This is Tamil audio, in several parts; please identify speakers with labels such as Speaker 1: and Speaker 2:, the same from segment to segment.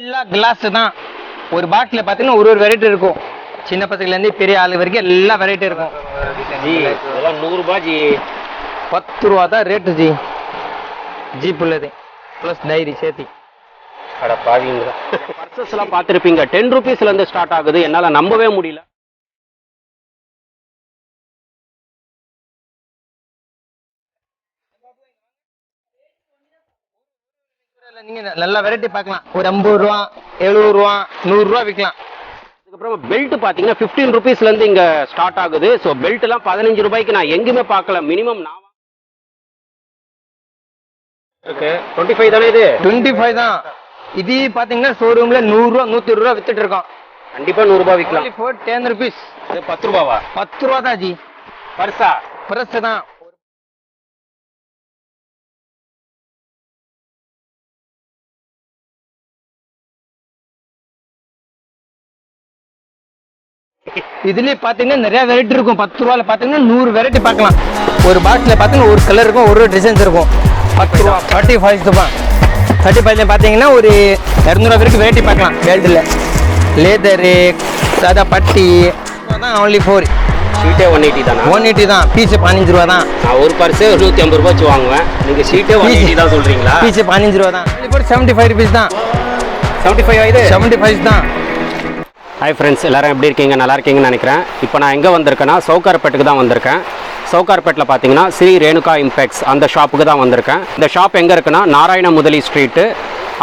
Speaker 1: எல்லாம் கிளாஸ் தான். ஒரு பாக்ஸ்ல பாத்தீங்கன்னா ஒரு வெரைட்டி இருக்கும். சின்ன பசங்கள்ல இருந்து பெரிய ஆளு வரைக்கும் எல்லா வெரைட்டி இருக்கும்.
Speaker 2: ஜி இதெல்லாம் 100 ரூபாய் ஜி.
Speaker 1: 10 ரூபா தான் ரேட்டு ஜி. ஜீப் உள்ளது ப்ளஸ் டைரி சேர்த்தி.
Speaker 2: அட பாவீங்க. பர்சஸ் எல்லாம் பார்த்துருப்பீங்க, 10 ரூபீஸ்ல இருந்து ஸ்டார்ட் ஆகுது. என்னால நம்பவே முடியல.
Speaker 1: நீங்க நல்ல வெரைட்டி பார்க்கலாம். ஒரு 50 ரூபா 70 ரூபா 100 ரூபா விற்கலாம்.
Speaker 2: அதுக்கப்புறம் பெல்ட் பாத்தீங்கன்னா 15 ரூபீஸ்ல இருந்து இங்க ஸ்டார்ட் ஆகுது. ஸோ பெல்ட் எல்லாம் 15 ரூபாய்க்கு நான் எங்குமே பார்க்கல. மினிமம் நான் 25 தானே இது?
Speaker 1: 25 தான். இது பாத்தீங்கன்னா ஷோரூம்ல 100 ரூபா 120 ரூபா வித்துட்டு இருக்கோம்.
Speaker 2: கண்டிப்பா 100 ரூபாய் விற்கலாம்.
Speaker 1: 10 rupees.
Speaker 2: 10 ரூபாவா?
Speaker 1: 10 ரூபா தான் ஜி.
Speaker 2: பர்சா
Speaker 1: பர்ஸ் தான். இதுலயே பாத்தீங்கன்னா நிறைய வெரைட்டி இருக்கும். 10 ரூபால பாத்தீங்கன்னா 100 வெரைட்டி பார்க்கலாம். ஒரு பாக்ஸ்ல பாத்தீங்கன்னா ஒரு கலர் இருக்கும், ஒரு டிசைன்ஸ் இருக்கும். 10 ரூபா 35 ரூபா. 35ல பாத்தீங்கன்னா ஒரு 200 ரூபா வரைக்கும் வெரைட்டி பார்க்கலாம். பெல்ட்ல லேதரு சாதா பட்டி தான். only 4.
Speaker 2: ஷீட்டே 180 தானா?
Speaker 1: 180 தான். பீஸ் 15 ரூபா தான்.
Speaker 2: நான் ஒரு பர்ஸே 150 ரூபாய் வச்சு வாங்குவேன். நீங்க ஷீட்டே 180 தான் சொல்றீங்களா?
Speaker 1: பீஸ் 15 ரூபா தான். இப்போ 75 rupees தான்.
Speaker 2: 75 இது
Speaker 1: 75 தான்.
Speaker 2: ஹாய் ஃப்ரெண்ட்ஸ், எல்லாரும் எப்படி இருக்கீங்க? நல்லா இருக்கீங்கன்னு நினைக்கிறேன். இப்போ நான் எங்கே வந்திருக்கேன்னா சவுகார்பேட்டுக்கு தான் வந்திருக்கேன். சவுகார்பேட்டில் பார்த்தீங்கன்னா ஸ்ரீ ரேணுகா இம்பெக்ஸ் அந்த ஷாப்புக்கு தான் வந்திருக்கேன். இந்த ஷாப் எங்கே இருக்குன்னா நாராயண முதலி ஸ்ட்ரீட்டு.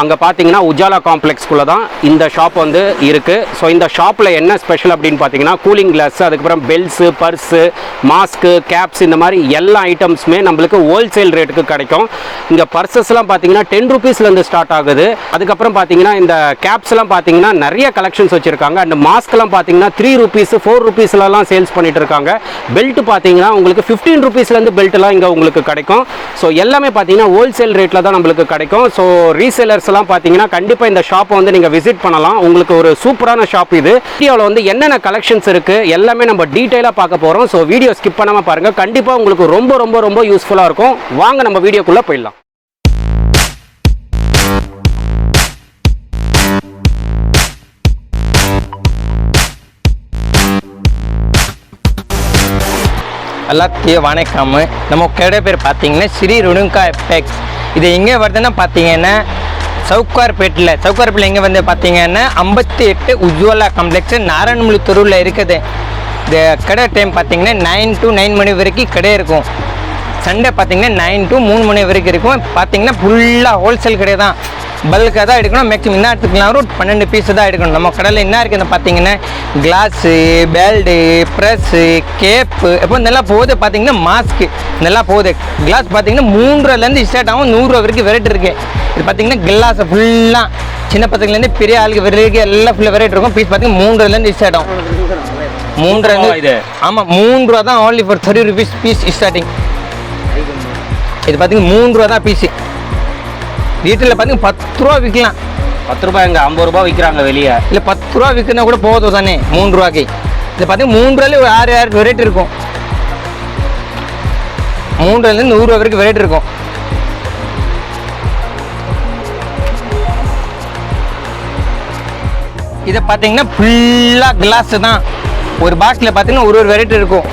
Speaker 2: அங்கே பார்த்தீங்கன்னா உஜாலா காம்ப்ளெக்ஸ்குள்ளே தான் இந்த ஷாப் வந்து இருக்குது. ஸோ இந்த ஷாப்பில் என்ன ஸ்பெஷல் அப்படின்னு பார்த்தீங்கன்னா கூலிங் கிளாஸ், அதுக்கப்புறம் பெல்ட்ஸு, பர்ஸு, மாஸ்க்கு, கேப்ஸ், இந்த மாதிரி எல்லா ஐட்டம்ஸுமே நம்மளுக்கு ஹோல்சேல் ரேட்டுக்கு கிடைக்கும். இங்கே பர்சஸ்லாம் பார்த்தீங்கன்னா 10 ரூபீஸ்லேருந்து ஸ்டார்ட் ஆகுது. அதுக்கப்புறம் பார்த்தீங்கன்னா இந்த கேப்ஸ்லாம் பார்த்தீங்கன்னா நிறைய கலெக்ஷன்ஸ் வச்சுருக்காங்க. அண்ட் மாஸ்க்லாம் பார்த்தீங்கன்னா 3 ரூபீஸ் 4 ரூபீஸ்லாம் சேல்ஸ் பண்ணிட்டு இருக்காங்க. பெல்ட் பார்த்தீங்கன்னா உங்களுக்கு 15 ரூபீஸ்லேருந்து பெல்ட்லாம் இங்கே உங்களுக்கு கிடைக்கும். ஸோ எல்லாமே பார்த்தீங்கன்னா ஹோல்சேல் ரேட்டில் தான் நம்மளுக்கு கிடைக்கும். ஸோ ரீசேலர் எல்லாம் பாத்தீங்கன்னா கண்டிப்பா இந்த ஷாப்பை வந்து நீங்க விசிட் பண்ணலாம். உங்களுக்கு ஒரு சூப்பரான ஷாப் இது. வீடியோல வந்து என்னென்ன கலெக்ஷன்ஸ் இருக்கு எல்லாமே நம்ம டீடைலா பார்க்க போறோம். சோ வீடியோ ஸ்கிப் பண்ணாம பாருங்க. கண்டிப்பா உங்களுக்கு ரொம்ப ரொம்ப ரொம்ப யூஸ்ஃபுல்லா இருக்கும். வாங்க நம்ம வீடியோக்குள்ள போயிடலாம்.
Speaker 1: எல்லாத்தையும் வணக்கம். நம்ம கடை பேர் பார்த்தீங்கன்னா ஸ்ரீ ரேணுகா இம்பெக்ஸ். இது எங்கே வருதுன்னா பார்த்தீங்கன்னா சவுகார்பேட்டில் எங்கே வந்து பார்த்தீங்கன்னா 58 உஜ்வாலா காம்ப்ளெக்ஸ் நாராயணமுலி தெருவில் இருக்குது. இந்த கடை டைம் பார்த்தீங்கன்னா 9 to 9 மணி வரைக்கும் கடை இருக்கும். சண்டே பார்த்தீங்கன்னா 9 to 3 மணி வரைக்கும் இருக்கும். பார்த்தீங்கன்னா ஃபுல்லாக ஹோல்சேல் கடை தான். பல்காக தான் எடுக்கணும். மேக்ஸிமம் என்ன எடுத்துக்கலாம், ஒரு 12 பீஸ் தான் எடுக்கணும். நம்ம கடையில் என்ன இருக்குது பார்த்தீங்கன்னா கிளாஸு, பெல்டு, ப்ரெஸ்ஸு, கேப்பு, இப்போ நல்லா போகுது. பார்த்தீங்கன்னா மாஸ்க்கு நல்லா போகுது. கிளாஸ் பார்த்தீங்கன்னா 3 ரூபாலேருந்து ஸ்டார்ட் ஆகும். 100 ரூபா வரைக்கும் வெரைட்டி இருக்குது. இது பார்த்தீங்கன்னா கிளாஸ் ஃபுல்லாக சின்ன பசங்கள்லேருந்து பெரிய ஆளுக்கு வரைக்கும் எல்லாம் ஃபுல்லாக வெரைட்டி இருக்கும். பீஸ் பார்த்தீங்கன்னா 3 ரூபாலேருந்து ஸ்டார்ட் ஆகும். 3 ரூபா இது. ஆமாம் 3 ரூபா தான். only for 30 rupees piece starting. இது பார்த்தீங்கன்னா 3 ரூபா தான் பீஸு. ரீட்டெயிலில் பார்த்தீங்கன்னா 10 ரூபா விற்கலாம்.
Speaker 2: 10 ரூபாய் எங்க 50 ரூபாய் விற்கிறாங்க வெளியே.
Speaker 1: இல்லை 10 ரூபா விற்கிறதா கூட போதும் தானே 3 ரூபாய்க்கு. இது பார்த்தீங்கன்னா 3 ரூபாயிலே ஒரு 6 வெரைட்டி இருக்கும். 3 ரூபாயிலேருந்து 100 ரூபா வரைக்கும் வெரைட்டி இருக்கும். இதை பார்த்தீங்கன்னா ஃபுல்லாக கிளாஸ் தான். ஒரு பாக்ஸில் பார்த்தீங்கன்னா ஒரு வெரைட்டி இருக்கும்.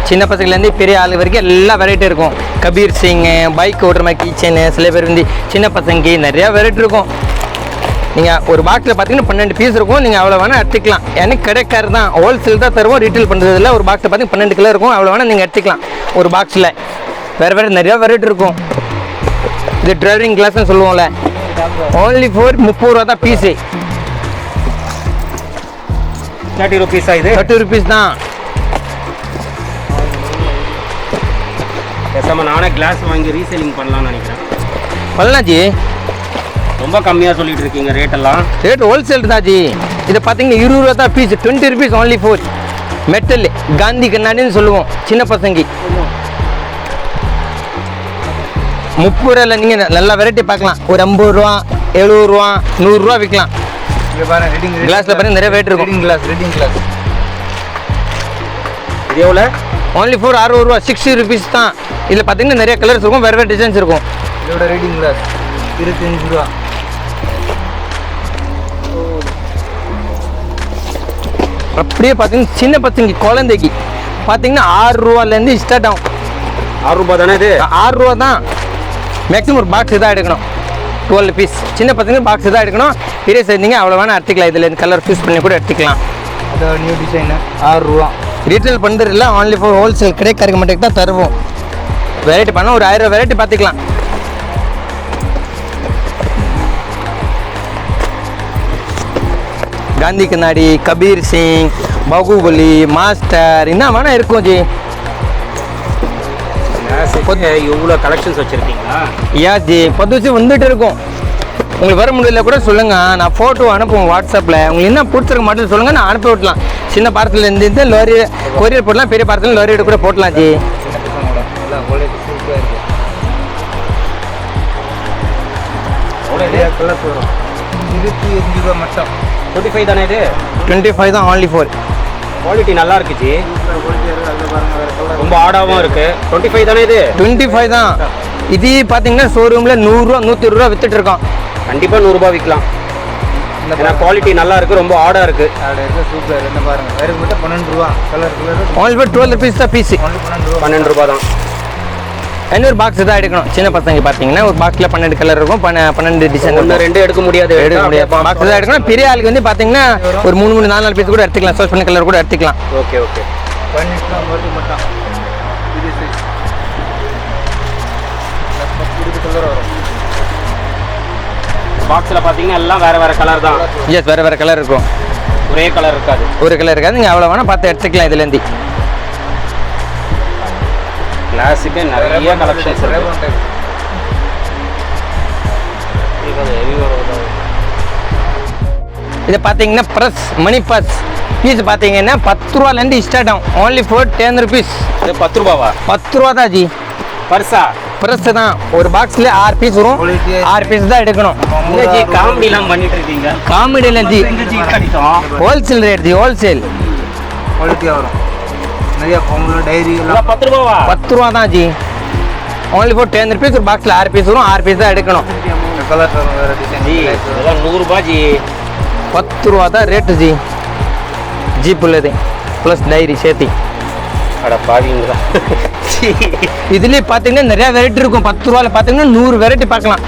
Speaker 1: சின்ன பசங்கள்லேருந்து பெரிய ஆளு வரைக்கும் எல்லா வெரைட்டி இருக்கும். கபீர் சிங், பைக் ஓட்டுற மாதிரி கிச்சனு, சில பேர் வந்து சின்ன பசங்க நிறையா வெரைட்டி இருக்கும். நீங்கள் ஒரு பாக்ஸில் பார்த்தீங்கன்னா 12 பீஸ் இருக்கும். நீங்கள் அவ்வளோ வேணால் எடுத்துக்கலாம். எனக்கு கிடைக்காது தான். ஹோல்சேல் தான் தருவோம், ரீட்டெயில் பண்ணுறதில்ல. ஒரு பாக்ஸில் பார்த்தீங்கன்னா 12 கிலோ இருக்கும். அவ்வளோ வேணால் நீங்கள் எடுத்துக்கலாம். ஒரு பாக்ஸில் வேறு நிறையா வெரைட்டி இருக்கும். இது டிரைவிங் கிளாஸ்ன்னு சொல்லுவோம்ல, only for 30 ரூபா தான் பீஸு.
Speaker 2: 30 ரூபீஸா இது?
Speaker 1: 30 rupees தான்.
Speaker 2: பேசாம நானே கிளாஸ் வாங்கி ரீசேலிங் பண்ணலாம்னு நினைக்கிறேன்.
Speaker 1: பண்ணலாம் ஜி.
Speaker 2: ரொம்ப கம்மியாக சொல்லிட்டு இருக்கீங்க ரேட் எல்லாம்.
Speaker 1: ரேட் ஹோல்சேல் தான் ஜி. இதை பார்த்தீங்கன்னா 20 ரூபா தான் piece. 20 rupees only for metal Gandhi கண்ணாடின்னு சொல்லுவோம் சின்ன பசங்க. 30 ரூபாயில் நீங்கள் நல்ல வெரைட்டி பார்க்கலாம். ஒரு 50 ரூபா 70 ரூபா 100 ரூபா விற்கலாம். கிளாஸில் பாருங்க நிறைய வெரைட்டி இருக்கும். ரீடிங் கிளாஸ்
Speaker 2: இது எவ்வளோ?
Speaker 1: only for 60 ரூபா 60 rupees தான். இதில் பார்த்தீங்கன்னா நிறைய கலர்ஸ் இருக்கும், வேறு டிசைன்ஸ் இருக்கும். இதோட ரீடிங் கிளாஸ் 25 ரூபா. அப்படியே பார்த்தீங்கன்னா சின்ன பசங்க குழந்தைக்கு பார்த்தீங்கன்னா 6 ரூபாலேருந்து ஸ்டார்ட் ஆகும்.
Speaker 2: 6 ரூபா தானே இது?
Speaker 1: 6 ரூபா தான். மேக்ஸிமம் ஒரு பாக்ஸ் இதாக எடுக்கணும். 12 பீஸ். சின்ன பசங்க பாக்ஸ் இதாக எடுக்கணும். பெரிய சேர்ந்தீங்க அவ்வளோ வேணால் எடுத்துக்கலாம். இதில் இந்த கலர் சூஸ் பண்ணி கூட எடுத்துக்கலாம்.
Speaker 3: அது நியூ டிசைனு 6 ரூபா.
Speaker 1: ரீட்டைல் பண்ணுறதில்ல, ஆன்லி ஃபார் ஹோல்சேல் கிடைக்காத மட்டும் தான் தருவோம். வெரைட்டி பண்ணால் ஒரு 1000 வெரைட்டி பார்த்துக்கலாம். காந்தி கண்ணாடி, கபீர் சிங், பாகுபலி, மாஸ்டர் என்ன வேணால் இருக்கும் ஜி.
Speaker 2: இவ்வளோ கலெக்ஷன்ஸ் வச்சுருக்கீங்களா?
Speaker 1: யா ஜி, 10 வருஷம் வந்துட்டு இருக்கும். உங்களுக்கு வர முடியல கூட சொல்லுங்கள், நான் ஃபோட்டோ அனுப்புவோம் வாட்ஸ்அப்பில். உங்களுக்கு என்ன பிடிச்சிருக்க மாட்டேன்னு சொல்லுங்கள், நான் அனுப்பி விடலாம். சின்ன பார்சல் இருந்து லோரி கொரியர் போடலாம், பெரிய பார்சல் லோரியோட கூட போடலாம் ஜி.
Speaker 3: கலர்ஸ் வரும். 25 ரூபா மட்டும்.
Speaker 2: 25 தானே இது?
Speaker 1: 25 தான், ஆன்லி ஃபார்.
Speaker 2: குவாலிட்டி நல்லா இருக்கு ஜி. ரொம்ப ஆடாவும் இருக்கு. 25 தானே இது?
Speaker 1: 25 தான். இது பார்த்தீங்கன்னா ஷோரூமில் 100 ரூபா 120 ரூபா வித்துட்டு இருக்கோம்.
Speaker 2: கண்டிப்பாக 100 ரூபாய் விற்கலாம். ஏன்னா குவாலிட்டி நல்லா இருக்கு, ரொம்ப ஆடாக இருக்கு.
Speaker 3: சூப்பர். என்ன பாருங்க, வேறு மட்டும் 12 ரூபா. கலர்
Speaker 1: ஆன்லி ஃபார் 12 ருபீஸ் தான் பீஸு.
Speaker 2: 12 ரூபா தான்.
Speaker 1: இன்னொரு பாக்ஸ் தான் எடுக்கணும். சின்ன பசங்க பார்த்தீங்கன்னா ஒரு பாக்ஸில் 12 கலர் இருக்கும், 12 டிசைன்.
Speaker 2: 1 2 எடுக்க முடியாது.
Speaker 1: எடுக்க முடியாது. பாக்ஸ் தான் எடுக்கணும். பெரிய ஆளுக்கு வந்து பார்த்தீங்கன்னா ஒரு 3 4 பீஸ் கூட எடுத்துக்கலாம். சோஸ் பண்ண கலர் கூட எடுத்துக்கலாம்.
Speaker 2: Okay okay.
Speaker 3: 18 மட்டும். இது கலர் வரும்.
Speaker 2: பாக்ஸில் பார்த்தீங்கன்னா எல்லாம் வேறு வேறு கலர் தான்.
Speaker 1: எஸ், வேறு வேறு கலர் இருக்கும்.
Speaker 2: ஒரே கலர் இருக்காது.
Speaker 1: ஒரு கலர் இருக்காது. நீங்கள் எவ்வளோ வேணால் பார்த்து எடுத்துக்கலாம். இதுலேருந்து
Speaker 2: கிளாஸுக்கு நிறைய கலெக்ஷன்ஸ் இருக்கு.
Speaker 1: இது பார்த்தீங்கன்னா ப்ரெஸ் மணி பர்ஸ் பீஸ் பார்த்தீங்கன்னா 10 ரூபாலேருந்து ஸ்டார்ட் ஆகும். Only for 10 rupees.
Speaker 2: இது 10 ரூபாவா?
Speaker 1: 10 ரூபா தான் ஜி.
Speaker 2: பர்ஸா?
Speaker 1: ப்ரெஸ் தான். ஒரு பாக்ஸில் 6 பீஸ் வரும். 6 பீஸ் தான் எடுக்கணும்.
Speaker 2: இல்லை ஜி, காமெடிலாம் பண்ணிட்டு இருக்கீங்க.
Speaker 1: காமெடி இல்லை G, wholesale rate G, wholesale
Speaker 3: குவாலிட்டியாக வரும். நிறைய பொங்கல் டைரி எல்லாம்
Speaker 2: 10 ரூபாவா?
Speaker 1: 10 ரூபா தான் ஜி. Only for 10 rupees. ஒரு பாக்ஸில் 6 பீஸ் வரும். 6 பீஸ் தான் எடுக்கணும்.
Speaker 3: கலர் வேறு டிசைன்.
Speaker 2: ஜி இதெல்லாம் 100 ரூபாய் ஜி.
Speaker 1: 10 ரூபா தான் ரேட்டு ஜி. ஜீப் உள்ளது ப்ளஸ் டைரி சேர்த்தி.
Speaker 2: அட பாவீங்களா.
Speaker 1: இதுலேயே பார்த்தீங்கன்னா நிறையா வெரைட்டி இருக்கும். 10 ரூபாவில் பார்த்தீங்கன்னா 100 வெரைட்டி பார்க்கலாம்.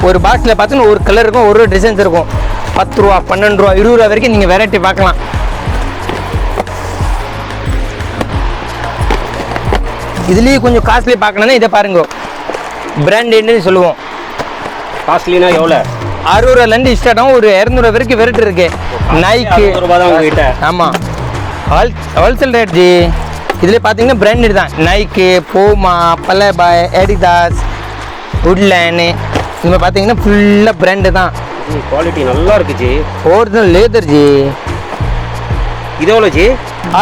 Speaker 1: ஒரு பாக்ஸில் பார்த்தீங்கன்னா ஒரு கலர் இருக்கும், ஒரு டிசைன்ஸ் இருக்கும். 10 ரூபா 12 ரூபா 20 ரூபா வரைக்கும் நீங்கள் வெரைட்டி பார்க்கலாம். இதுலேயே கொஞ்சம் காஸ்ட்லி பார்க்கணுன்னா இதை பாருங்க, பிராண்டட்னு சொல்லுவோம்.
Speaker 2: காஸ்ட்லினா எவ்வளோ?
Speaker 1: 60 ரூபாலேருந்து ஸ்டார்ட் ஆகும். ஒரு 200 வரைக்கும் வெரைட்டி இருக்கு. நைக்கு
Speaker 2: 60 ரூபா தான் உங்ககிட்ட?
Speaker 1: ஆமாம், ஹோல்சேல் ரேட் ஜி. இதில் பார்த்தீங்கன்னா பிராண்டட் தான். நைக்கு, பூமா, பலபாய், எடிதாஸ், வுட்லேண்டு. இங்கே பார்த்தீங்கன்னா ஃபுல்லாக பிராண்டு தான்.
Speaker 2: குவாலிட்டி நல்லா இருக்கு ஜி.
Speaker 1: Original leather G.
Speaker 2: இது எவ்வளோ ஜி?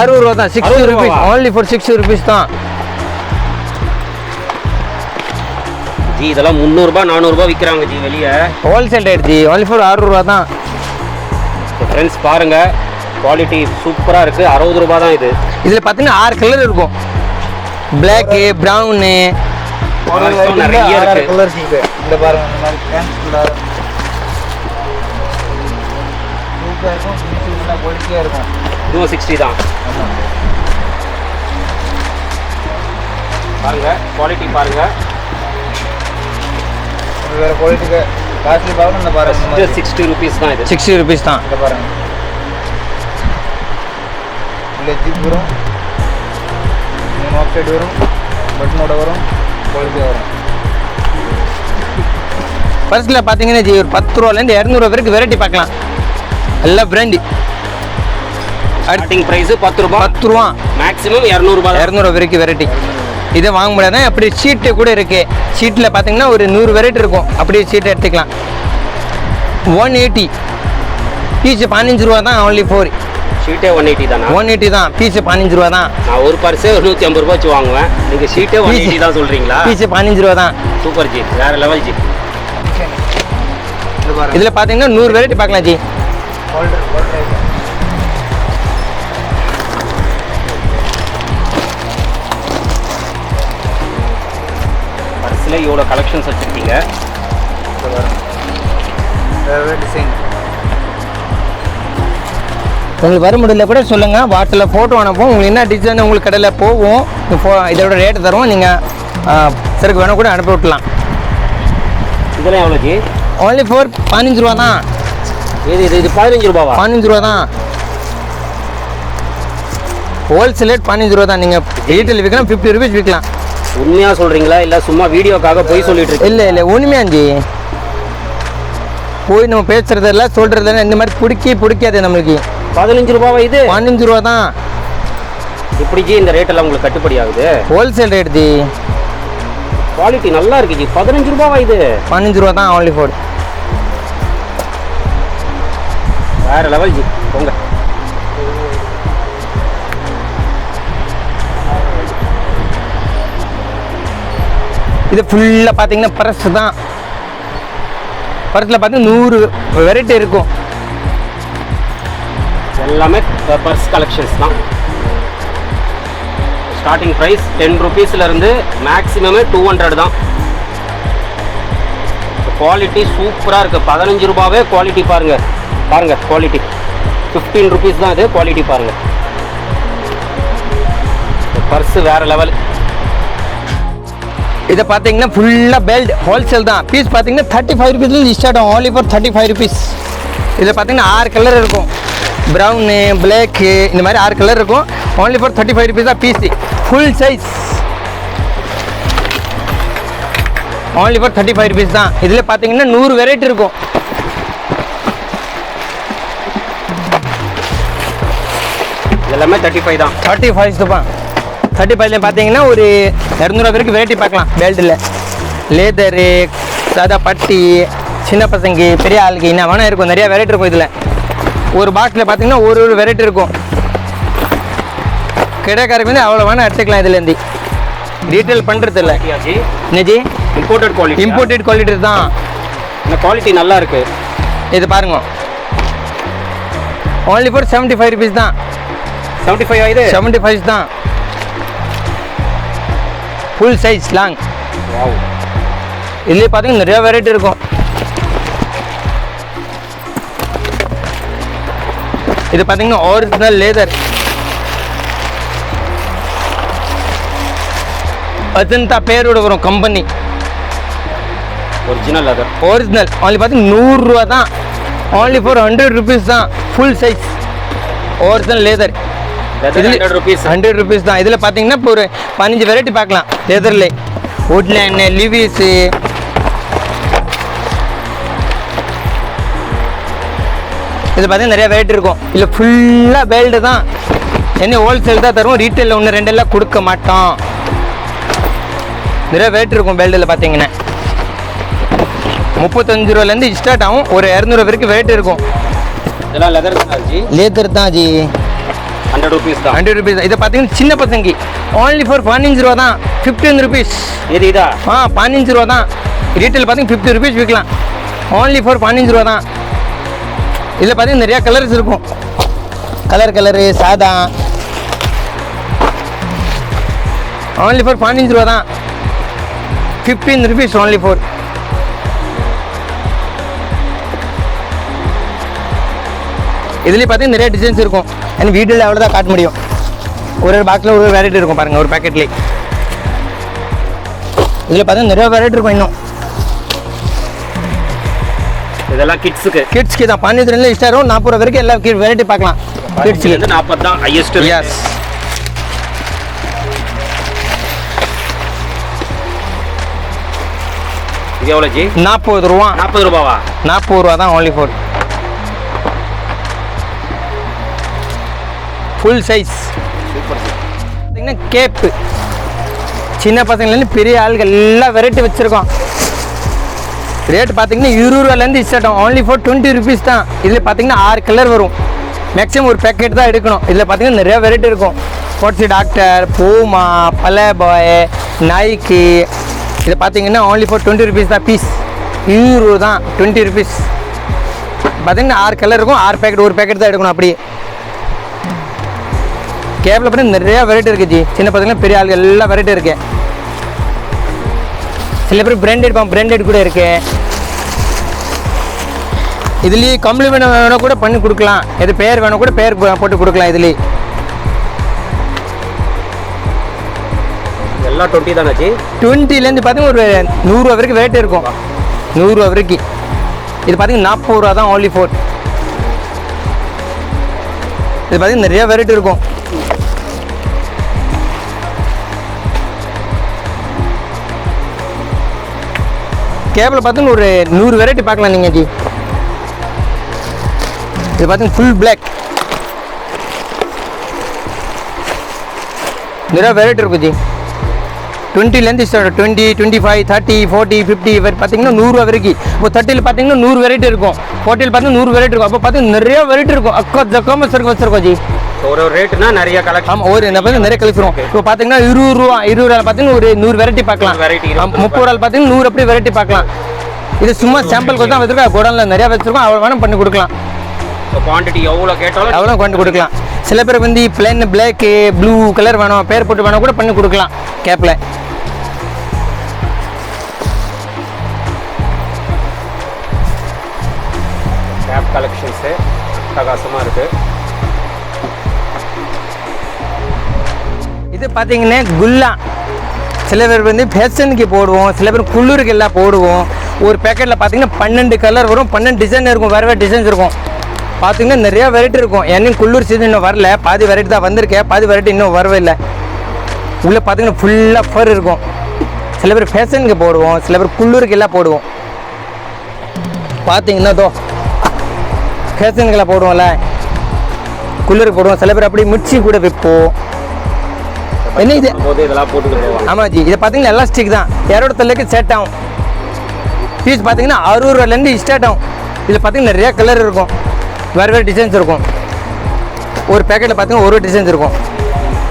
Speaker 1: 60 ரூபா தான். 60 ருபீஸ். ஓன்லி ஃபார் 60 ருபீஸ் தான்
Speaker 2: ஜி. இதெல்லாம் 300 ரூபாய் 400 ரூபாய் விற்கிறாங்க ஜி வெளியே.
Speaker 1: Wholesale rate G. Only for 60 ரூபா தான்.
Speaker 2: ஃப்ரெண்ட்ஸ் பாருங்க, குவாலிட்டி சூப்பராக இருக்குது. 60 ரூபா தான் இது.
Speaker 1: இதில் பார்த்தீங்கன்னா 6 கலர் இருக்கும். பிளாக்கு, ப்ரௌனு,
Speaker 2: நிறைய இருக்கு.
Speaker 3: கலர்ஸ் இருக்கு. இந்த பாருங்க, இந்த மாதிரி ஃபேன்ஸ் கலர் சூப்பராக இருக்கும். ஃபினிஷிங் நல்லா குவாலிட்டியாக இருக்கும்.
Speaker 2: இதுவும் 60 தான். பாருங்க குவாலிட்டி பாருங்க.
Speaker 3: வேறு குவாலிட்டிக்கு காஸ்ட்லி பாருங்க. இந்த பாருங்க,
Speaker 2: 60 ருபீஸ் தான் இது.
Speaker 1: 60 ருபீஸ் தான்.
Speaker 3: இந்த பாருங்க, இல்லை ஜிப் வரும், 3 ஆப்சைட் வரும், பட்டனோட வரும், குவாலிட்டியாக வரும்.
Speaker 1: பர்ஸில் பார்த்தீங்கன்னா ஜி ஒரு 10 ரூபாலேருந்து 200 ரூபா வரைக்கும் வெரைட்டி பார்க்கலாம். எல்லாம் பிராண்டி.
Speaker 2: ஸ்டார்டிங் ப்ரைஸு 10 ரூபா.
Speaker 1: 10 ரூபா.
Speaker 2: மேக்ஸிமம் 200 ரூபாய்.
Speaker 1: 200 ரூபா வரைக்கும் வெரைட்டி. இதை வாங்க முடியாது. அப்படி ஷீட்டு கூட இருக்குது. ஷீட்டில் பார்த்தீங்கன்னா ஒரு 100 வெரைட்டி இருக்கும். அப்படியே ஷீட்டை எடுத்துக்கலாம். 180 பீஸு 15 ரூபா தான். ஓன்லி ஃபோர்
Speaker 2: ஷீட்டே 180 தானா?
Speaker 1: 180 தான். பீஸு 15 ரூபா தான்.
Speaker 2: நான் ஒரு பர்ஸே 150 ரூபா வச்சு வாங்குவேன். நீங்கள் ஷீட்டே 180 தான் சொல்கிறீங்களா?
Speaker 1: பீஸு 15 ரூபா தான்.
Speaker 2: சூப்பர் ஜி, வேறு லெவல் ஜி.
Speaker 3: இந்த பாருங்க,
Speaker 1: இதில் பார்த்தீங்கன்னா 100 வெரைட்டி பார்க்கலாம் ஜி.
Speaker 3: ஹோல்டர்
Speaker 2: பர்ஸில் இவ்வளோ கலெக்ஷன்ஸ் வச்சுருக்கீங்க.
Speaker 3: வேறு டிசைன்
Speaker 1: உங்களுக்கு வர முடியல கூட சொல்லுங்கள், வாட்ஸ்அப்பில் ஃபோட்டோ அனுப்பும். உங்களுக்கு என்ன டிசைன் உங்களுக்கு கடையில் போகும், இதோட ரேட்டு தருவோம். நீங்கள் சருக்கு வேணால் கூட அனுப்பி விட்டலாம்.
Speaker 2: இதெல்லாம் எவ்வளோ ஜி?
Speaker 1: ஓன்லி ஃபார் 15 ரூபா தான்.
Speaker 2: இது 15 ரூபாவா?
Speaker 1: 15 ரூபா தான். ஹோல்சேல் ரேட் 15 ரூபா தான். நீங்கள் ரீட்டைல் விற்கலாம் 50 ருபீஸ் விற்கலாம்.
Speaker 2: உண்மையாக சொல்கிறீங்களா இல்லை சும்மா வீடியோக்காக போய் சொல்லிட்டு இருக்கீங்க?
Speaker 1: இல்லை உண்மையாஞ்சி. போய் நம்ம பேசுறதெல்லாம் சொல்கிறதெல்லாம் இந்த மாதிரி பிடிக்காது நம்மளுக்கு.
Speaker 2: 15 ரூபாவா இது?
Speaker 1: 15 ரூபா தான்.
Speaker 2: எப்படி ஜி இந்த ரேட்டெல்லாம் உங்களுக்கு கட்டுப்படி ஆகுது?
Speaker 1: Wholesale rate G.
Speaker 2: குவாலிட்டி நல்லா இருக்கு ஜி. 15 ரூபாவா இது?
Speaker 1: 15 ரூபா தான் ஓன்லி ஃபோர்.
Speaker 2: வேற லெவல் ஜி. போங்க.
Speaker 1: இது ஃபுல்லாக பார்த்தீங்கன்னா பர்ஸ் தான். பர்ஸில் பார்த்தீங்கன்னா 100 வெரைட்டி இருக்கும்.
Speaker 2: எல்லாமே பர்ஸ் கலெக்ஷன்ஸ் தான். ஸ்டார்டிங் ப்ரைஸ் 10 ருபீஸ்லேருந்து மேக்ஸிமமே 200 தான். குவாலிட்டி சூப்பராக இருக்குது. 15 ரூபாவே குவாலிட்டி பாருங்கள். குவாலிட்டி 15 ருபீஸ் தான் இது. குவாலிட்டி பாருங்கள். பர்ஸு வேறு லெவல்.
Speaker 1: இதை பார்த்தீங்கன்னா ஃபுல்லாக பெல்ட் ஹோல்சேல் தான். பீஸ் பார்த்தீங்கன்னா 35 ருபீஸ்லேருந்து ஸ்டார்ட் ஆகும். Only for 35 rupees. இதில் பார்த்தீங்கன்னா 6 கலர் இருக்கும். ப்ரௌனு, பிளாக்கு, இந்த மாதிரி 6 கலர் இருக்கும். ஓன்லி ஃபார் 35 ருபீஸ் தான் piece. Full size only for 35 rupees தான். இதில் பார்த்தீங்கன்னா 100 வெரைட்டி இருக்கும்.
Speaker 2: எல்லாமே 35 தான்.
Speaker 1: 35 தான். 35ல பார்த்தீங்கன்னா ஒரு 200 வரைக்கும் வெரைட்டி பார்க்கலாம். பெல்ட்டில் லேதரு, சாதா பட்டி, சின்ன பசங்க, பெரிய ஆளுக்கு என்ன வேணால் இருக்கும். நிறையா வெரைட்டி இருக்கும். இதில் ஒரு பாக்ஸில் பார்த்தீங்கன்னா ஒரு வெரைட்டி இருக்கும். கடைக்காரருக்கு வந்து அவ்வளோ வேணால் எடுத்துக்கலாம். இதுலேருந்து ரீட்டைல் பண்ணுறது இல்லை. என்னஜி? இம்போர்ட்டட் குவாலிட்டி தான்.
Speaker 2: இந்த குவாலிட்டி நல்லா இருக்குது.
Speaker 1: இது பாருங்க, ஓன்லி ஃபார் 75 ருபீஸ் தான்.
Speaker 2: 75 ஆகுது.
Speaker 1: 75 தான். Full size long. இதுலேயே பார்த்தீங்கன்னா நிறையா வெரைட்டி இருக்கும். இது பார்த்தீங்கன்னா ஒரிஜினல் லேதர். அஜந்தா பேரோட வரும் company.
Speaker 2: Original leather.
Speaker 1: Original only பார்த்தீங்கன்னா 100 ரூபா தான். ஓன்லி ஃபார் 100 ருபீஸ் தான். Full size original leather. 100 rupees தான். இதில் பார்த்தீங்கன்னா இப்போ ஒரு 15 வெரைட்டி பார்க்கலாம். லெதர்லே வுட்லேண்டு, லிவிஸு, இது பார்த்தீங்கன்னா நிறையா வெரைட்டி இருக்கும். இல்லை ஃபுல்லாக பெல்ட்டு தான். என்ன ஹோல்சேல் தான் தருவோம். ரீட்டைலில் 1 2 எல்லாம் கொடுக்க மாட்டோம். நிறைய வெரைட்டி இருக்கும். பெல்ட்டில் பார்த்தீங்கன்னா 35 ரூபாலேருந்து ஸ்டார்ட் ஆகும். ஒரு 200 வரைக்கும் வெரைட்டி இருக்கும்.
Speaker 2: இதெல்லாம் லெதர் தான் ஜி.
Speaker 1: லேதர் தான் ஜி.
Speaker 2: 100 ருபீஸ் தான்.
Speaker 1: 100 ருபீஸ் தான். இதை பார்த்தீங்கன்னா சின்ன பசங்க ஓன்லி ஃபார் 15 ரூபா தான். 15 ருபீஸ்.
Speaker 2: இதா?
Speaker 1: 15 ரூபா தான். ரீட்டைல் பார்த்தீங்கன்னா 50 ருபீஸ் விற்கலாம். ஓன்லி ஃபார் 15 ரூபா தான். இதில் பார்த்தீங்கன்னா நிறையா கலர்ஸ் இருக்கும். கலரு சாதா. ஓன்லி ஃபார் 15 ரூபா தான். 15 ருபீஸ் ஓன்லி ஃபார். இதுலேயே பார்த்தீங்கன்னா நிறைய டிசைன்ஸ் இருக்கும். எனக்கு வீடியோவில் அவ்வளோதான் காட்ட முடியும். ஒரு பாக்ஸில் ஒரு வெரைட்டி இருக்கும் பாருங்கள். ஒரு பேக்கெட்லேயே இதில் பார்த்தீங்கன்னா நிறைய வெரைட்டி இருக்கும். இன்னும்
Speaker 2: இதெல்லாம் கிட்ஸ்க்கு
Speaker 1: தான். 15 ஸ்டார் 40 வரைக்கும் எல்லா வெரைட்டி பார்க்கலாம். கிட்ஸ்க்கு
Speaker 2: 40 தான் ஹையஸ்ட்.
Speaker 1: எஸ்.
Speaker 2: இது எவ்வளோ ஜி?
Speaker 1: 40 ரூபா.
Speaker 2: 40 ரூபாவா?
Speaker 1: 40 ரூபா தான் ஓன்லி ஃபோர். Full size. பார்த்தீங்கன்னா கேப்பு சின்ன பசங்கள்லேருந்து பெரிய ஆளுகள் எல்லா வெரைட்டி வச்சுருக்கோம். ரேட் பார்த்தீங்கன்னா 20 ரூபாலேருந்து ஸ்டார்ட் ஆகும். ஓன்லி ஃபார் 20 ருபீஸ் தான். இதில் பார்த்தீங்கன்னா 6 கலர் வரும். மேக்ஸிமம் ஒரு பேக்கெட் தான் எடுக்கணும். இதில் பார்த்தீங்கன்னா நிறையா வெரைட்டி இருக்கும். ஸ்போர்ட்ஸ் டாக்டர், பூமா, பலபாய், நைக்கு. இதை பார்த்தீங்கன்னா ஓன்லி ஃபார் 20 ருபீஸ் தான் பீஸ். 20 ரூபா தான். 20 ருபீஸ். பார்த்தீங்கன்னா 6 கலர் இருக்கும். 6 பேக்கெட், ஒரு பேக்கெட் தான் எடுக்கணும். அப்படியே கேப்பில் பார்த்தீங்கன்னா நிறையா வெரைட்டி இருக்குது ஜி. சின்ன பசங்க பெரிய ஆளுகள் எல்லா வெரைட்டி இருக்குது. சில பேர் பிராண்டட் கூட இருக்குது. இதுலேயே காம்ப்ளிமெண்ட் வேணால் கூட பண்ணி கொடுக்கலாம், எது பேர் வேணால் கூட பேர் போட்டு கொடுக்கலாம். இதுலேயே
Speaker 2: எல்லாம் 20 தானே ஜி?
Speaker 1: 20லேருந்து பார்த்தீங்கன்னா ஒரு 100 ரூபா வரைக்கும் ரேட் இருக்கும். 100 ரூபா வரைக்கும். இது பார்த்தீங்கன்னா 40 ரூபா தான் only for. இது பார்த்தீங்கன்னா நிறைய வெரைட்டி இருக்கும். கேபிள் பார்த்தீங்கன்னா ஒரு 100 வெரைட்டி பார்க்கலாம் நீங்கள் ஜி. இது பார்த்தீங்கன்னா ஃபுல் பிளாக், நிறைய வெரைட்டி இருக்கும் ஜி. 20லேருந்து ஸ்டார்ட், 20, 25, 30, 40, 50 வரை பார்த்தீங்கன்னா 100 ரூபா வரைக்கும். இப்போ 30ல் பார்த்தீங்கன்னா 100 வெரைட்டி இருக்கும், 40ல் பார்த்தீங்கன்னா 100 வெரைட்டி இருக்கும். அப்போ பார்த்தீங்கன்னா நிறைய வெரைட்டி இருக்கும். அக்கா ஜக்காம வச்சிருக்கோம் ஜி.
Speaker 2: ஒரு ரேட்டுனா நிறைய கலெக்ஷன்.
Speaker 1: ஆமாம், ஒரு நிறைய கலெக்ஷன். இப்போ பார்த்தீங்கன்னா 20 ரூபா பார்த்தீங்கன்னா ஒரு 100 வெரைட்டி பார்க்கலாம். 30 ரூபா பார்த்தீங்கன்னா 100 அப்படி வெரைட்டி பார்க்கலாம். இது சும்மா சாம்பிள் தான் வச்சிருக்கோம், கோடனில் நிறையா வச்சிருக்கோம். அவ்வளோ வேணும் பண்ணி கொடுக்கலாம்.
Speaker 2: குவான்டிட்டி எவ்வளோ கேட்டாலும்
Speaker 1: அவ்வளோ குவான்டிட்டி கொடுக்கலாம். சில பேர் வந்து பிளேன் பிளாக் ப்ளூ கலர் வேணும், பேர் போட்டு வேணும் கூட பண்ணி கொடுக்கலாம் கேப்பில்.
Speaker 2: கேப் கலெக்ஷன்ஸு பிரகாசமாக இருக்குது.
Speaker 1: இது பார்த்தீங்கன்னா குல்லா. சில பேர் வந்து ஃபேஷனுக்கு போடுவோம், சில பேர் குளிருக்கு எல்லாம் போடுவோம். ஒரு பேக்கெட்டில் பார்த்தீங்கன்னா 12 கலர் வரும், 12 டிசைன் இருக்கும், வேறு வேறு டிசைன்ஸ் இருக்கும். பார்த்தீங்கன்னா நிறையா வெரைட்டி இருக்கும். இன்னும் குளிர் சீசன் இன்னும் வரல, பாதி வெரைட்டி தான் வந்திருக்கேன், பாதி வெரைட்டி இன்னும் வரவே இல்லை. உள்ளே பார்த்தீங்கன்னா ஃபுல்லாக ஃபர் இருக்கும். சில பேர் ஃபேஷனுக்கு போடுவோம், சில பேர் குளிருக்கு எல்லாம் போடுவோம். பார்த்தீங்கன்னா தோ ஃபேஷனுக்கெல்லாம் போடுவோம்ல, குளிருக்கு போடுவோம். சில பேர் அப்படி மிர்ச்சி கூட வைப்போம். என்ன இது?
Speaker 2: இதெல்லாம் போட்டு
Speaker 1: ஆமாம் ஜி. இதை பார்த்தீங்கன்னா எலாஸ்டிக் தான், 200 தலைக்கு செட் ஆகும். பீஸ் பார்த்தீங்கன்னா 60 ரூபாலேருந்து ஸ்டார்ட் ஆகும். இதில் பார்த்தீங்கன்னா நிறையா கலர் இருக்கும், வேறு வேறு டிசைன்ஸ் இருக்கும். ஒரு பேக்கெட்டில் பார்த்தீங்கன்னா ஒரு டிசைன்ஸ் இருக்கும்.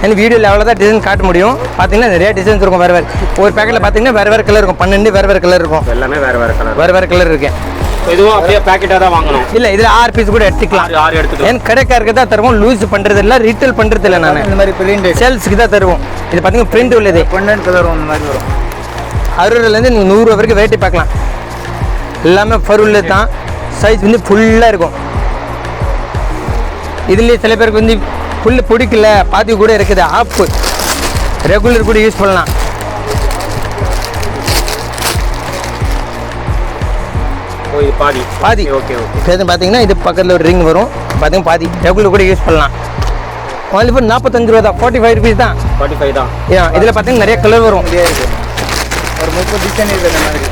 Speaker 1: எனக்கு வீடியோவில் அவ்வளோதான் டிசைன் காட்ட முடியும். பார்த்தீங்கன்னா நிறையா டிசைன்ஸ் இருக்கும், வேறு வேறு. ஒரு பேக்கெட்டில் பார்த்தீங்கன்னா வேறு வேறு கலர் இருக்கும், 12 வேறு வேறு கலர் இருக்கும்.
Speaker 2: எல்லாமே வேறு வேறு கலர்,
Speaker 1: வேறு வேறு கலர் இருக்கு.
Speaker 2: இதுவும் அப்படியே பேக்கெட்டாக தான் வாங்கணும்.
Speaker 1: இல்லை, இதில் 6 பீஸ் கூட எடுத்துக்கலாம்.
Speaker 2: 6 எடுத்துக்கலாம்.
Speaker 1: என் கடைக்காருக்கு தான் தருவோம், லூஸ் பண்ணுறது இல்லை, ரீட்டெயில் பண்ணுறது இல்லை. நான்
Speaker 3: இந்த மாதிரி பிரிண்ட்
Speaker 1: சேல்ஸுக்கு தான் தருவோம். இது பார்த்தீங்கன்னா பிரிண்ட் உள்ளது,
Speaker 3: 12 கலர் இந்த மாதிரி வரும்.
Speaker 1: 60 ரூபாலேருந்து நீங்கள் 100 ரூபா வரைக்கும் வெரைட்டி பார்க்கலாம். எல்லாமே ஃபர் உள்ளது தான், சைஸ் வந்து ஃபுல்லாக இருக்கும். இதுலேயே சில பேருக்கு வந்து ஃபுல்லு பிடிக்கல, பாதி கூட இருக்குது. ஆப்பு ரெகுலர் கூட யூஸ் பண்ணலாம்.
Speaker 2: இது பாதி
Speaker 1: பாதி
Speaker 2: ஓகே ஓகே.
Speaker 1: பார்த்தீங்கன்னா இது பக்கத்தில் ஒரு ரிங் வரும், பார்த்தீங்கன்னா பாதி ரெகுலர் கூட யூஸ் பண்ணலாம். ஒன்லி ஃபார் 45 ரூபா தான், 45 ருபீஸ் தான்.
Speaker 2: 45 தான்.
Speaker 1: இதில் பார்த்தீங்கன்னா நிறைய கலர் வரும்.
Speaker 3: ஒரு 30 டிசைன் இருக்குது இந்த மாதிரி.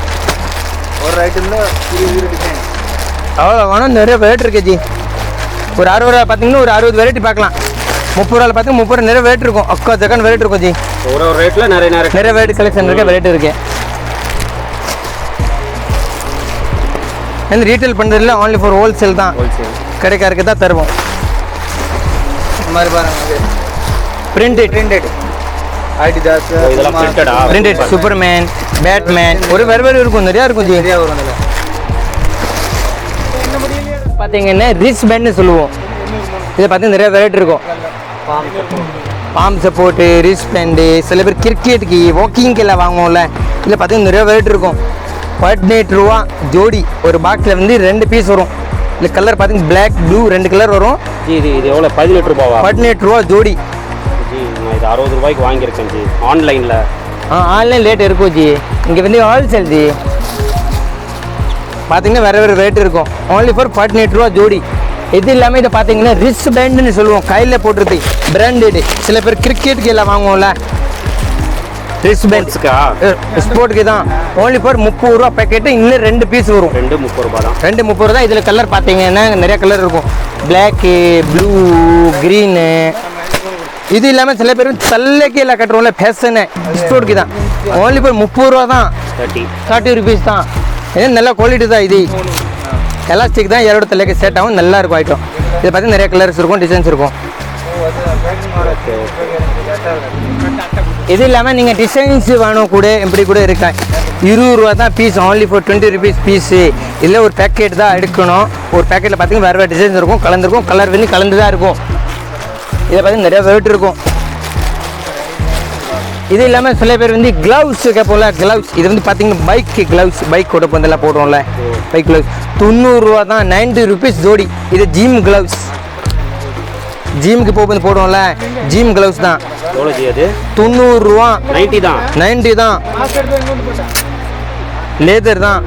Speaker 3: ஒரு ஐட்டமில் 20 டிசைன்.
Speaker 1: அவ்வளோ வேணும், நிறைய வெரைட்டி இருக்குது ஜி. ஒரு 60 ரூபா பார்த்தீங்கன்னா ஒரு 60 வெரைட்டி பார்க்கலாம். 30 ரூபாவில் பார்த்தீங்கன்னா 30 நிறைய வெரைட்டி இருக்கும். அக்கா ஜக்கான வெரைட்டி இருக்கும் ஜி.
Speaker 2: ஒரு ரேட்டில் நிறைய
Speaker 1: வெரைட்டி கலெக்ஷன் இருக்குது, வெரைட்டி இருக்குது. ரீட்டைல் பண்ணுறதுல ஒன்லி ஃபார் ஹோல்சேல் தான், கடைக்காருக்கு தான் தருவோம்.
Speaker 3: இந்த மாதிரி பாருங்க,
Speaker 1: பிரிண்டட்
Speaker 3: ஆடிடாஸ்
Speaker 2: இதெல்லாம்
Speaker 1: பிரிண்டட் சூப்பர்மேன், பேட்மேன், ஒரு வெவ்வேறு இருக்கும், நிறையா இருக்கும் ஜி.
Speaker 3: நிறையா வரும். அதில்
Speaker 1: பார்த்தீங்கன்னா ரிஸ்ட் பேண்ட்னு சொல்லுவோம். இதை பார்த்தீங்கன்னா நிறைய வெரைட்டி இருக்கும். பாம் சப்போர்ட்டு, ரிஸ்ட் பேண்டு, சில பேர் கிரிக்கெட்டுக்கு வாக்கிங்க்கு எல்லாம் வாங்குவோம்ல, இதில் பார்த்தீங்கன்னா நிறைய வெரைட்டி இருக்கும். 18 ரூபா ஜோடி. ஒரு பாக்ஸில் வந்து 2 பீஸ் வரும். இல்லை கலர் பார்த்தீங்கன்னா பிளாக் ப்ளூ 2 கலர் வரும்
Speaker 2: ஜி. இது எவ்வளோ? 18 ரூபாவா?
Speaker 1: 18 ரூபா ஜோடி
Speaker 2: ஜி. நான் இது 60 ரூபாய்க்கு வாங்கியிருக்கேன் ஜி, ஆன்லைனில்.
Speaker 1: ஆன்லைன் ரேட் இருக்கும் ஜி. இங்கே வந்து ஹோல்சேல் ஜி. பார்த்தீங்கன்னா வேறு வேறு ரேட் இருக்கும். ஓன்லி ஃபார் 18 ரூபா ஜோடி. இது இல்லாமல் இதை பார்த்தீங்கன்னா ரிஸ்ட் பேண்டுன்னு சொல்லுவோம், கையில் போட்டுருது, பிராண்டடு. சில பேர் கிரிக்கெட்டுக்கு எல்லாம் வாங்குவோம்ல, ரிஸ்ட் பேண்ட்ஸ்க்கா ஸ்போர்ட்டுக்கு தான். ஓன்லி ஃபார் 30 ரூபா பேக்கெட்டு. இன்னும் 2 பீஸ் வரும்.
Speaker 2: 2 30 ரூபா தான்.
Speaker 1: 2 30 ரூபா தான். இதில் கலர் பார்த்தீங்கன்னா நிறைய கலர் இருக்கும், பிளாக்கு, ப்ளூ, க்ரீனு. இது இல்லாமல் சில பேர் தள்ளைக்கு எல்லாம் கட்டுறோம்ல, ஃபேஷனு ஸ்போர்ட்டுக்கு தான். ஓன்லி ஃபார் 30 ரூபா தான், 30 ருபீஸ் தான். இது நல்ல குவாலிட்டி தான். இது எலாஸ்டிக் தான், 200 தலைக்கு செட் ஆகும், நல்லா இருக்கும் ஐட்டம். இது பார்த்தீங்கன்னா நிறைய கலர்ஸ் இருக்கும், டிசைன்ஸ் இருக்கும். இது இல்லாமல் நீங்கள் டிசைன்ஸ் வேணும் கூட இப்படி கூட இருக்கா. 20 ரூபா தான் piece, only for 20 rupees piece. இதில் ஒரு பேக்கெட் தான் எடுக்கணும். ஒரு பேக்கெட்டில் பார்த்தீங்கன்னா வேறு வேறு டிசைன்ஸ் இருக்கும், கலந்துருக்கும், கலர் வந்து கலந்து தான் இருக்கும். இதை பார்த்தீங்கன்னா நிறைய வெரைட்டி இருக்கும். இது இல்லாமல் சில பேர் வந்து க்ளவுஸ் போல் க்ளவுஸ் இது வந்து பார்த்தீங்கன்னா பைக் கூட பந்தெல்லாம் போடுறோம்ல பைக் க்ளவுஸ் 90 ரூபா தான் 90 ருபீஸ் ஜோடி இது ஜிம் க்ளவுஸ் ஜிம்க்கு போகும்போது போடுவோம்ல ஜிம் க்ளவுஸ் தான்
Speaker 2: எவ்வளோ ஜி அது
Speaker 1: 90 ரூபா
Speaker 2: 90 தான்
Speaker 1: 90 தான் லேதர் தான்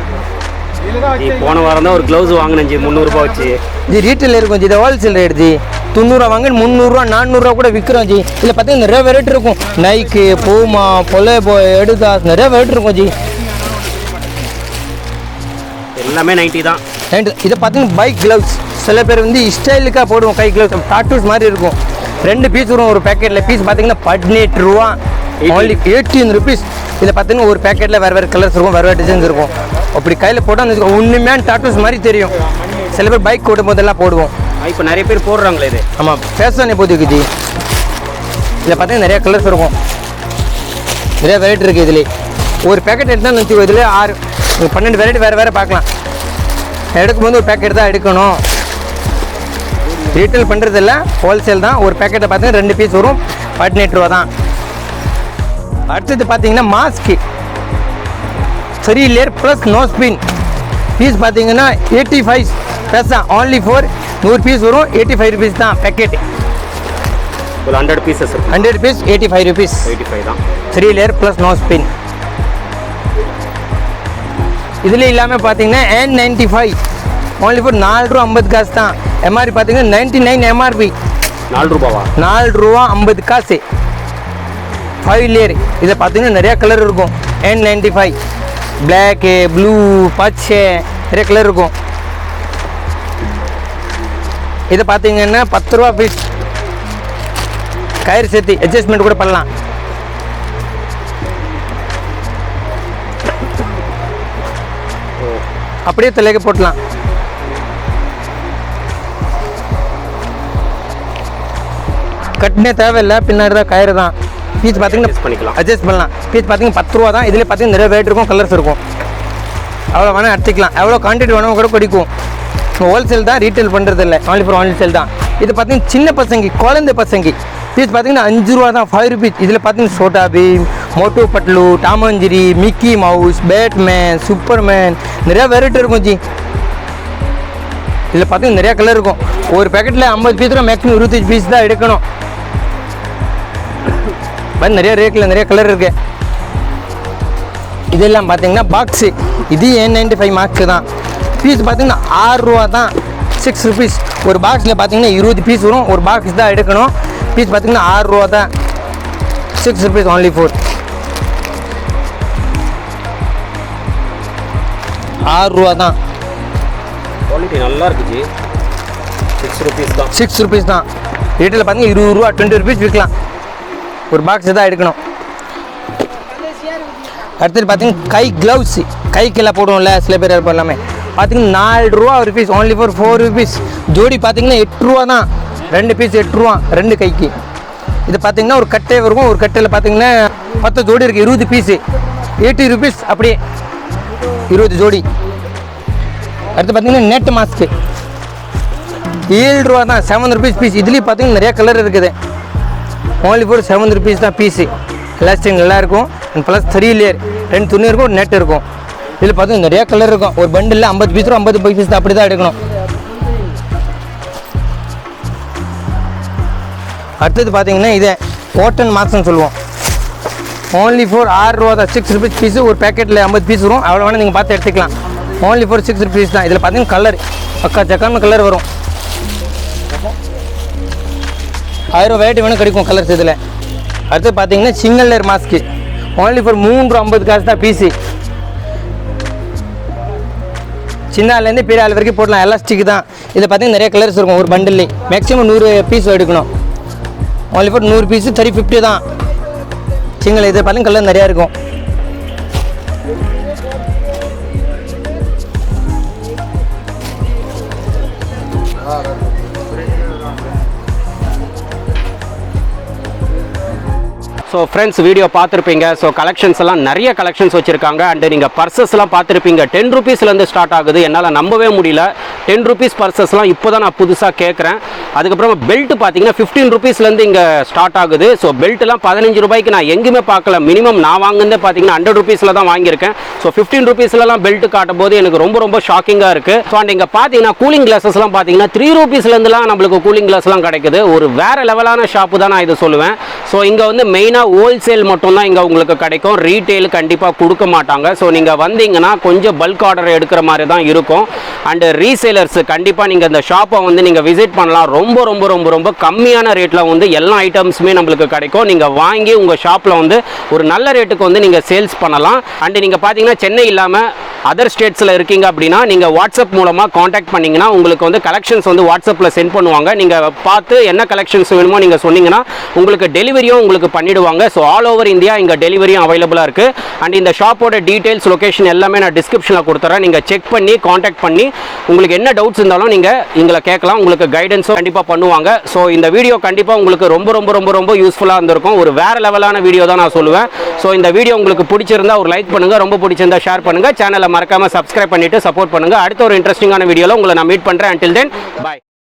Speaker 2: ஜி போன வாரம் தான் ஒரு க்ளவுஸ் வாங்கினேன் ஜி 300 ரூபாய் வச்சு
Speaker 1: ஜி ரீட்டைல் இருக்கும் ஜி இது ஹோல்சேல் ரேட் ஜி 90 ரூபா வாங்க 300 ரூபா 400 ரூபா கூட விற்கிறோம் ஜி இதில் பார்த்தீங்கன்னா நிறைய வெரைட்டி இருக்கும் நைக்கு பூமா பொலேபோ எடுதாஸ் நிறைய வெரைட்டி இருக்கும் ஜி
Speaker 2: எல்லாமே 90 தான்
Speaker 1: இதை பார்த்தீங்கன்னா பைக் க்ளவுஸ் சில பேர் வந்து ஸ்டைலுக்காக போடுவோம் கை க்ளவுஸ் டாட்டூஸ் மாதிரி இருக்கும் 2 பீஸ் வரும் ஒரு பேக்கெட்டில் பீஸ் பார்த்தீங்கன்னா 18 ரூபா only 18 ருபீஸ் இதை பார்த்தீங்கன்னா ஒரு பேக்கெட்டில் வேறு கலர்ஸ் இருக்கும் வேறு டிசைன்ஸ் இருக்கும் அப்படி கையில் போட்டால் ஒன்றுமே டாட்டூஸ் மாதிரி தெரியும் சில பேர் பைக் ஓடும் போதெல்லாம் போடுவோம்
Speaker 2: இப்போ நிறைய பேர் போடுறாங்களே இது
Speaker 1: ஆமாம் ஃபேஷன் இப்போதைக்கு ஜி இதில் பார்த்தீங்கன்னா நிறைய கலர்ஸ் இருக்கும் நிறைய வெரைட்டி இருக்குது இதில் ஒரு பேக்கெட் எடுத்தால் வச்சுக்கோ இதில் 12 வெரைட்டி வேறு பார்க்கலாம் எடுக்கும்போது ஒரு பேக்கெட் தான் எடுக்கணும் ரீட்டைல் பண்ணுறதில்ல ஹோல்சேல் தான் ஒரு பேக்கெட்டை பார்த்தீங்கன்னா 2 பீஸ் வரும் 18 ரூபா தான் அடுத்தது பார்த்தீங்கன்னா மாஸ்க்கு 3 layer plus no spin piece பார்த்தீங்கன்னா 85 பைசா only for 100 பீஸ் வரும் 85 ருபீஸ் தான் பேக்கெட்
Speaker 2: ஒரு 100 பீசஸ் இருக்கும்
Speaker 1: 100 பீஸ் 85 ருபீஸ்
Speaker 2: 85 தான்
Speaker 1: 3 லேயர் ப்ளஸ் நோ ஸ்பின் இதில் இல்லாமல் பார்த்தீங்கன்னா N95 only for 4 ரூபா 50 காசு தான் எம்ஆர்பி பார்த்தீங்கன்னா 99 எம்ஆர்பி
Speaker 2: 4 ரூபாவா
Speaker 1: 4 ரூபா 50 காசு 5 லேயர் இதை பார்த்தீங்கன்னா நிறையா கலர் இருக்கும் N95 பிளாக்கு ப்ளூ பச்சை நிறைய கலர் இருக்கும் இதை பார்த்தீங்கன்னா 10 ரூபா பீஸ் கயிறு சேர்த்து அட்ஜஸ்ட்மெண்ட் கூட பண்ணலாம் அப்படியே தலைக்கு போட்டலாம் கட்டினே தேவையில்லை பின்னாடி தான் கயிறு தான் பீஸ் பார்த்தீங்கன்னா
Speaker 2: பண்ணிக்கலாம்
Speaker 1: அட்ஜஸ்ட் பண்ணலாம் பீஸ் பார்த்தீங்கன்னா 10 ரூபா தான் இதில் பார்த்தீங்கன்னா நிறைய ரேட் இருக்கும் கலர்ஸ் இருக்கும் அவ்வளோ வேணால் எடுத்துக்கலாம் எவ்வளோ குவான்டிட்டி வேணும் கூட கிடைக்கும் ஹோல்சேல் தான் ரீட்டைல் பண்ணுறது இல்லை only for ஹோல்சேல் தான் இது பார்த்தீங்கன்னா சின்ன பசங்க குழந்தை பசங்க பீஸ் பார்த்தீங்கன்னா 5 ரூபா தான் 5 ருபீஸ் இதில் பார்த்தீங்கன்னா சோட்டா பீம் மோட்டோ பட்லு டாமஞ்சரி மிக்கி மவுஸ் பேட்மேன் சூப்பர்மேன் நிறையா வெரைட்டி இருக்கும் ஜி இதில் பார்த்தீங்கன்னா நிறையா கலர் இருக்கும் ஒரு பேக்கெட்டில் 50 பீஸ் மேக்ஸிமம் 25 பீஸ் தான் எடுக்கணும் நிறைய ரேட்டில் நிறைய கலர் இருக்கு இதெல்லாம் பார்த்தீங்கன்னா பாக்ஸு இது N95 மார்க்ஸு தான் பீஸ் பார்த்தீங்கன்னா 6 ரூபா தான் 6 ருபீஸ் ஒரு பாக்ஸில் பார்த்தீங்கன்னா 20 பீஸ் வரும் ஒரு பாக்ஸ் தான் எடுக்கணும் பீஸ் பார்த்தீங்கன்னா 6 ரூபா தான் 6 ருபீஸ் only for 6 ரூபா தான்
Speaker 2: குவாலிட்டி நல்லா இருக்கு ஜி 6 ருபீஸ் தான்
Speaker 1: 6 ருபீஸ் தான் ரீட்டைல் பார்த்தீங்கன்னா 20 ரூபா 20 ருபீஸ் விற்கலாம் ஒரு பாக்ஸ் தான் எடுக்கணும் அடுத்தது பார்த்தீங்கன்னா கை க்ளவுஸ் கைக்கெல்லாம் போடுவோம்ல சில பேர் இருப்போம் எல்லாமே பார்த்தீங்கன்னா 4 ரூபா ஒரு பீஸ் only for 4 ருபீஸ் ஜோடி பார்த்தீங்கன்னா 8 ரூபா தான் 2 பீஸ் 8 ரூபா 2 கைக்கு இது பார்த்தீங்கன்னா ஒரு கட்டை இருக்கும் ஒரு கட்டையில் பார்த்தீங்கன்னா 10 ஜோடி இருக்குது 20 பீஸு 80 ருபீஸ் அப்படியே 20 ஜோடி அடுத்து பார்த்தீங்கன்னா நெட் மாஸ்க்கு 7 ரூபா தான் 7 ருபீஸ் பீஸ் இதுலேயும் பார்த்தீங்கன்னா நிறையா கலர் இருக்குது only for 7 ருபீஸ் தான் பீஸு எலாஸ்டிக் நல்லா இருக்கும் அண்ட் ப்ளஸ் 3 லேயர் 2 துணி இருக்கும் ஒரு நெட் இருக்கும் இதில் பார்த்தீங்கன்னா நிறையா கலர் இருக்கும் ஒரு பண்டில் 50 பீஸ் 50 பீஸ் தான் அப்படி தான் எடுக்கணும் அடுத்தது பார்த்தீங்கன்னா இதே காட்டன் மாஸ்க்னு சொல்லுவோம் only for 6 ரூபா தான் 6 ருபீஸ் பீஸு ஒரு பேக்கெட்டில் 50 பீஸ் வரும் அவ்வளோ வேணால் நீங்கள் பார்த்து எடுத்துக்கலாம் only for 6 ருபீஸ் தான் இதில் பார்த்தீங்கன்னா கலர் பக்கா சக்கான கலர் வரும் 1000 வெரைட்டி வேணும் கிடைக்கும் கலர்ஸ் இதில் அடுத்து பார்த்தீங்கன்னா single layer mask only for 3 ரூபா 50 காசு தான் பீஸு சின்ன ஆள்லேருந்து பெரிய ஆள் வரைக்கும் போடலாம் எலாஸ்டிக் தான் இதில் பார்த்தீங்கன்னா நிறைய கலர்ஸ் இருக்கும் ஒரு பண்டில் மேக்ஸிமம் 100 பீஸ் எடுக்கணும் only for 100 பீஸு 350 தான் சிங்கிள் இதில் பார்த்தீங்கன்னா கலர் நிறையா இருக்கும்
Speaker 2: ஸோ ஃப்ரெண்ட்ஸ் வீடியோ பார்த்துருப்பீங்க ஸோ கலெக்ஷன்ஸ் எல்லாம் நிறைய கலெக்ஷன்ஸ் வச்சுருக்காங்க அண்டு நீங்கள் பர்சஸ்லாம் பார்த்துருப்பீங்க 10 ருபீஸ்லேருந்து ஸ்டார்ட் ஆகுது என்னால் நம்பவே முடியல 10 ருபீஸ் பர்சஸ்லாம் இப்போ தான் நான் புதுசாக கேட்குறேன். அதுக்கப்புறமா பெல்ட் பார்த்தீங்கன்னா 15 ருபீஸ்லேருந்து இங்கே ஸ்டார்ட் ஆகுது. ஸோ பெல்ட்லாம் 15 ரூபாய்க்கு நான் எங்கேயுமே பார்க்கல. மினிமம் நான் வாங்குனதே பார்த்தீங்கன்னா 100 ருபீஸில் தான் வாங்கியிருக்கேன். ஸோ 15 ருபீஸ்லலாம் பெல்ட் காட்டும் போது எனக்கு ரொம்ப ரொம்ப ஷாக்கிங்காக இருக்குது. ஸோ அண்ட் இங்கே பார்த்தீங்கன்னா கூலிங் கிளாஸஸ்லாம் பார்த்தீங்கன்னா 3 ருபீஸ்லேருந்துலாம் நம்மளுக்கு கூலிங் கிளாஸ்லாம் கிடைக்குது. ஒரு வேறு லெவலான ஷாப்பு தான் நான் இதை சொல்லுவேன். ஸோ இங்கே வந்து மெயினாக ஹோல்சேல் மட்டும்தான் இங்கே உங்களுக்கு கிடைக்கும். ரீட்டெயில் கண்டிப்பாக கொடுக்க மாட்டாங்க. ஸோ நீங்கள் வந்தீங்கன்னா கொஞ்சம் பல்க் ஆர்டர் எடுக்கிற மாதிரி தான் இருக்கும். அண்டு ரீசேலர்ஸ் கண்டிப்பாக நீங்கள் இந்த ஷாப்பை வந்து நீங்கள் விசிட் பண்ணலாம். ரொம்ப ரொம்ப ரொம்ப ரொம்ப கம்மியான ரேட்டில் வந்து எல்லா ஐட்டம்ஸுமே நம்மளுக்கு கிடைக்கும். நீங்கள் வாங்கி உங்கள் ஷாப்பில் வந்து ஒரு நல்ல ரேட்டுக்கு வந்து நீங்கள் சேல்ஸ் பண்ணலாம். அண்டு நீங்கள் பார்த்தீங்கன்னா சென்னை இல்லாமல் அதர் ஸ்டேட்ஸில் இருக்கீங்க அப்படின்னா நீங்கள் வாட்ஸ்அப் மூலமாக காண்டாக்ட் பண்ணிங்கன்னா உங்களுக்கு வந்து கலெக்ஷன்ஸ் வந்து வாட்ஸ்அப்பில் சென்ட் பண்ணுவாங்க. நீங்கள் பார்த்து என்ன கலெக்ஷன்ஸ் வேணுமோ நீங்கள் சொன்னீங்கன்னா உங்களுக்கு டெலிவரியும் உங்களுக்கு பண்ணிவிடுவாங்க. ஸோ ஆல் ஓவர் இந்தியா இங்கே டெலிவரியும் அவைலபிளாக இருக்குது. அண்ட் இந்த ஷாப்போட டீட்டெயில்ஸ் லொகேஷன் எல்லாமே நான் டிஸ்கிரிப்ஷனில் கொடுத்துறேன். நீங்கள் செக் பண்ணி காண்டாக்ட் பண்ணி உங்களுக்கு என்ன டவுட்ஸ் இருந்தாலும் நீங்கள் எங்களை கேட்கலாம். உங்களுக்கு கைடன்ஸும் கண்டிப்பாக பண்ணுவாங்க. ஸோ இந்த வீடியோ கண்டிப்பாக உங்களுக்கு ரொம்ப ரொம்ப ரொம்ப ரொம்ப யூஸ்ஃபுல்லாக இருந்திருக்கும். ஒரு வேறு லெவலான வீடியோ தான் நான் சொல்லுவேன். ஸோ இந்த வீடியோ உங்களுக்கு பிடிச்சிருந்தா ஒரு லைக் பண்ணுங்கள், ரொம்ப பிடிச்சிருந்தா ஷேர் பண்ணுங்கள், சேனலை மறக்காமல் சப்ஸ்கிரைப் பண்ணிவிட்டு சப்போர்ட் பண்ணுங்கள். அடுத்த ஒரு இன்ட்ரெஸ்டிங்கான வீடியோவில் உங்களை நான் மீட் பண்ணுறேன். until then bye.